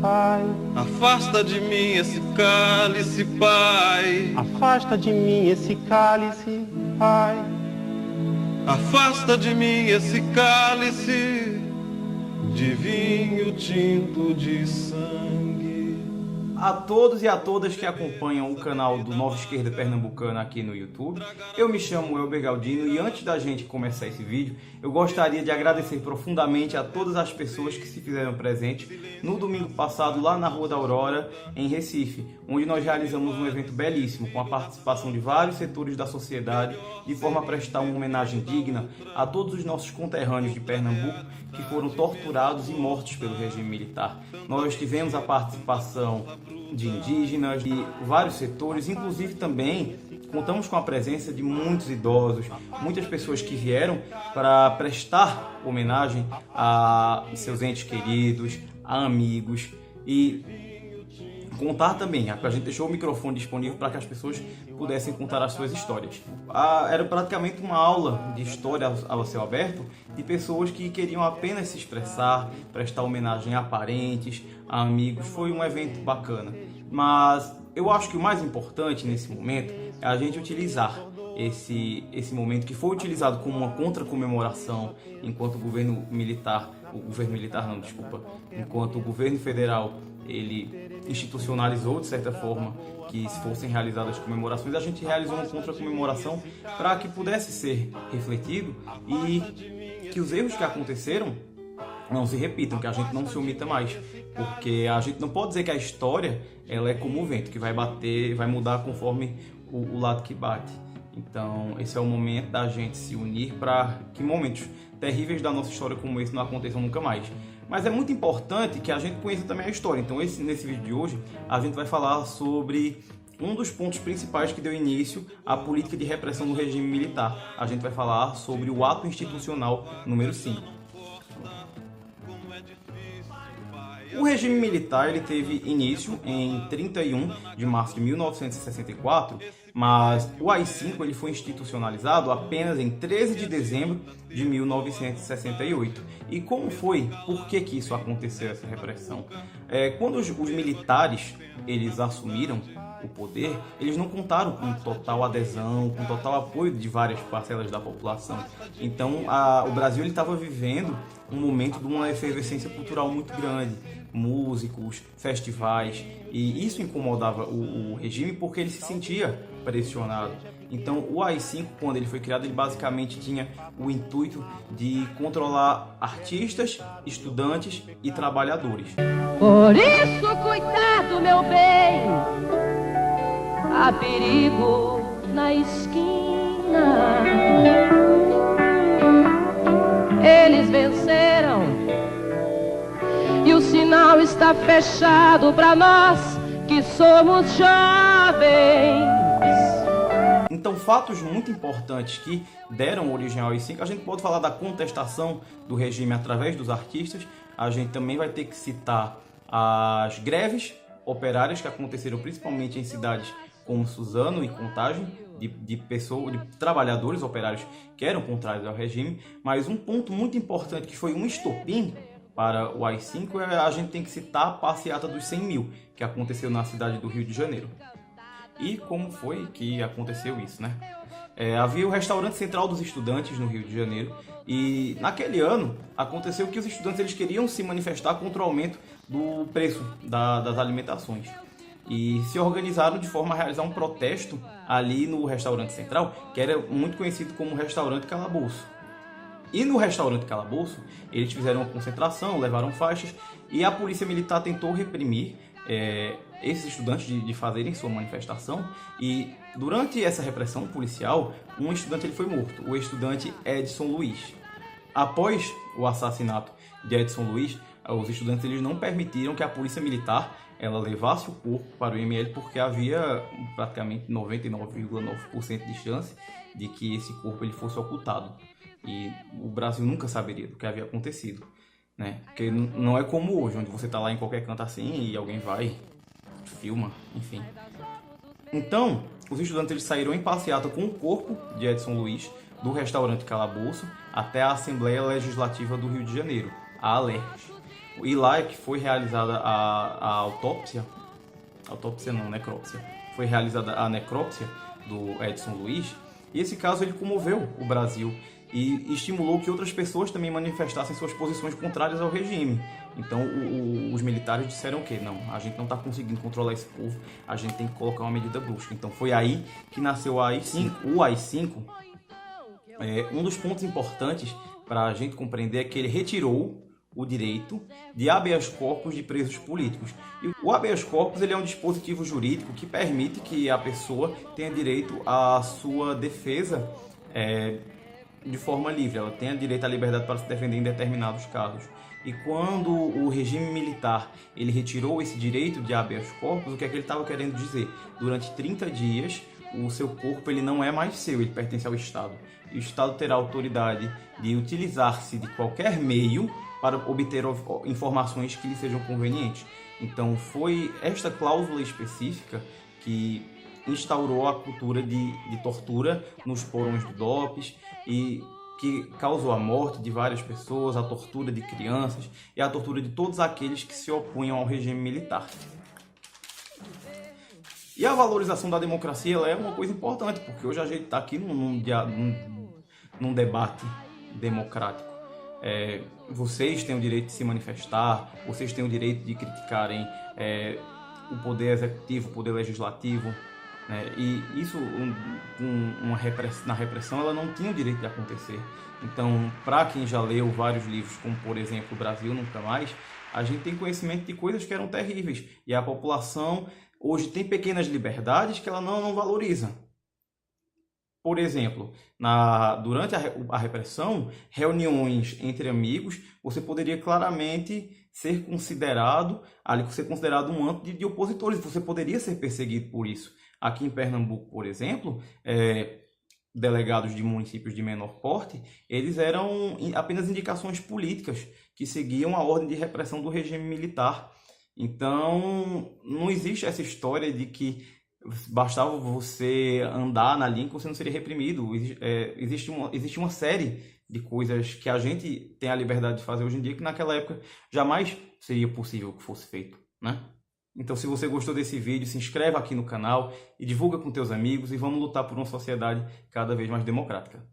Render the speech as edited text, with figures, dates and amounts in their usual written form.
Pai. Afasta de mim esse cálice, Pai. Afasta de mim esse cálice, Pai. Afasta de mim esse cálice de vinho tinto de sangue. A todos e a todas que acompanham o canal do Nova Esquerda Pernambucana aqui no YouTube, eu me chamo Elber Galdino e antes da gente começar esse vídeo, eu gostaria de agradecer profundamente a todas as pessoas que se fizeram presentes no domingo passado lá na Rua da Aurora, em Recife, onde nós realizamos um evento belíssimo com a participação de vários setores da sociedade, de forma a prestar uma homenagem digna a todos os nossos conterrâneos de Pernambuco que foram torturados e mortos pelo regime militar. Nós tivemos a participação de indígenas, de vários setores, inclusive também contamos com a presença de muitos idosos, muitas pessoas que vieram para prestar homenagem a seus entes queridos, a amigos e contar também. A gente deixou o microfone disponível para que as pessoas pudessem contar as suas histórias. Era praticamente uma aula de história ao céu aberto de pessoas que queriam apenas se expressar, prestar homenagem a parentes, a amigos. Foi um evento bacana. Mas eu acho que o mais importante nesse momento é a gente utilizar esse momento que foi utilizado como uma contra-comemoração enquanto enquanto o governo federal ele institucionalizou de certa forma que se fossem realizadas comemorações, a gente realizou uma contra-comemoração para que pudesse ser refletido e que os erros que aconteceram não se repitam, que a gente não se omita mais, porque a gente não pode dizer que a história ela é como o vento, que vai bater, vai mudar conforme o lado que bate. Então esse é o momento da gente se unir para que momentos terríveis da nossa história como esse não aconteçam nunca mais. Mas é muito importante que a gente conheça também a história. Então nesse vídeo de hoje a gente vai falar sobre um dos pontos principais que deu início à política de repressão do regime militar. A gente vai falar sobre o ato institucional número 5. O regime militar ele teve início em 31 de março de 1964, mas o AI-5 ele foi institucionalizado apenas em 13 de dezembro de 1968. E como foi? Por que isso aconteceu, essa repressão? Quando os militares eles assumiram o poder, eles não contaram com total adesão, com total apoio de várias parcelas da população. Então o Brasil estava vivendo um momento de uma efervescência cultural muito grande, músicos, festivais, e isso incomodava o regime porque ele se sentia pressionado. Então o AI-5, quando ele foi criado, ele basicamente tinha o intuito de controlar artistas, estudantes e trabalhadores. Por isso, cuidado, meu bem, há perigo na esquina. Eles venceram e o sinal está fechado para nós que somos jovens. Então, fatos muito importantes que deram origem ao AI-5, a gente pode falar da contestação do regime através dos artistas, a gente também vai ter que citar as greves operárias que aconteceram principalmente em cidades como Suzano e Contagem, de trabalhadores operários que eram contrários ao regime. Mas um ponto muito importante que foi um estopim para o AI-5 a gente tem que citar a passeata dos 100 mil, que aconteceu na cidade do Rio de Janeiro. E como foi que aconteceu isso, né? Havia o restaurante central dos estudantes no Rio de Janeiro e naquele ano aconteceu que os estudantes eles queriam se manifestar contra o aumento do preço das alimentações e se organizaram de forma a realizar um protesto ali no restaurante central, que era muito conhecido como Restaurante Calabouço. E no Restaurante Calabouço eles fizeram uma concentração, levaram faixas e a polícia militar tentou reprimir esses estudantes de fazerem sua manifestação, e durante essa repressão policial um estudante ele foi morto, o estudante Edson Luiz. Após o assassinato de Edson Luiz, os estudantes eles não permitiram que a polícia militar ela levasse o corpo para o IML, porque havia praticamente 99,9% de chance de que esse corpo ele fosse ocultado e o Brasil nunca saberia do que havia acontecido, né? Porque não é como hoje, onde você está lá em qualquer canto assim e alguém vai, filma, enfim. Então, os estudantes eles saíram em passeata com o corpo de Edson Luiz do restaurante Calabouço até a Assembleia Legislativa do Rio de Janeiro, a ALERJ. E lá é que foi realizada a autópsia não, necrópsia. Foi realizada a necrópsia do Edson Luiz, e esse caso ele comoveu o Brasil e estimulou que outras pessoas também manifestassem suas posições contrárias ao regime. Então os militares disseram que não, a gente não está conseguindo controlar esse povo, a gente tem que colocar uma medida brusca. Então foi aí que nasceu o AI-5. Um dos pontos importantes para a gente compreender é que ele retirou o direito de habeas corpus de presos políticos. E o habeas corpus ele é um dispositivo jurídico que permite que a pessoa tenha direito à sua defesa de forma livre. Ela tenha direito à liberdade para se defender em determinados casos. E quando o regime militar ele retirou esse direito de habeas corpus, o que é que ele estava querendo dizer? Durante 30 dias, o seu corpo ele não é mais seu, ele pertence ao Estado. E o Estado terá autoridade de utilizar-se de qualquer meio para obter informações que lhe sejam convenientes. Então foi esta cláusula específica que instaurou a cultura de tortura nos porões do DOPS e que causou a morte de várias pessoas, a tortura de crianças e a tortura de todos aqueles que se opunham ao regime militar. E a valorização da democracia ela é uma coisa importante, porque hoje a gente está aqui num debate democrático. Vocês têm o direito de se manifestar, vocês têm o direito de criticarem o poder executivo, o poder legislativo, né? E isso na repressão ela não tinha o direito de acontecer. Então, para quem já leu vários livros, como por exemplo O Brasil Nunca Mais, a gente tem conhecimento de coisas que eram terríveis e a população hoje tem pequenas liberdades que ela não valoriza. Por exemplo, durante a repressão, reuniões entre amigos, você poderia claramente ser considerado um âmbito de opositores, você poderia ser perseguido por isso. Aqui em Pernambuco, por exemplo, delegados de municípios de menor porte, eles eram apenas indicações políticas que seguiam a ordem de repressão do regime militar. Então, não existe essa história de que bastava você andar na linha que você não seria reprimido. Existe uma série de coisas que a gente tem a liberdade de fazer hoje em dia que naquela época jamais seria possível que fosse feito, né? Então, se você gostou desse vídeo, se inscreva aqui no canal e divulga com teus amigos e vamos lutar por uma sociedade cada vez mais democrática.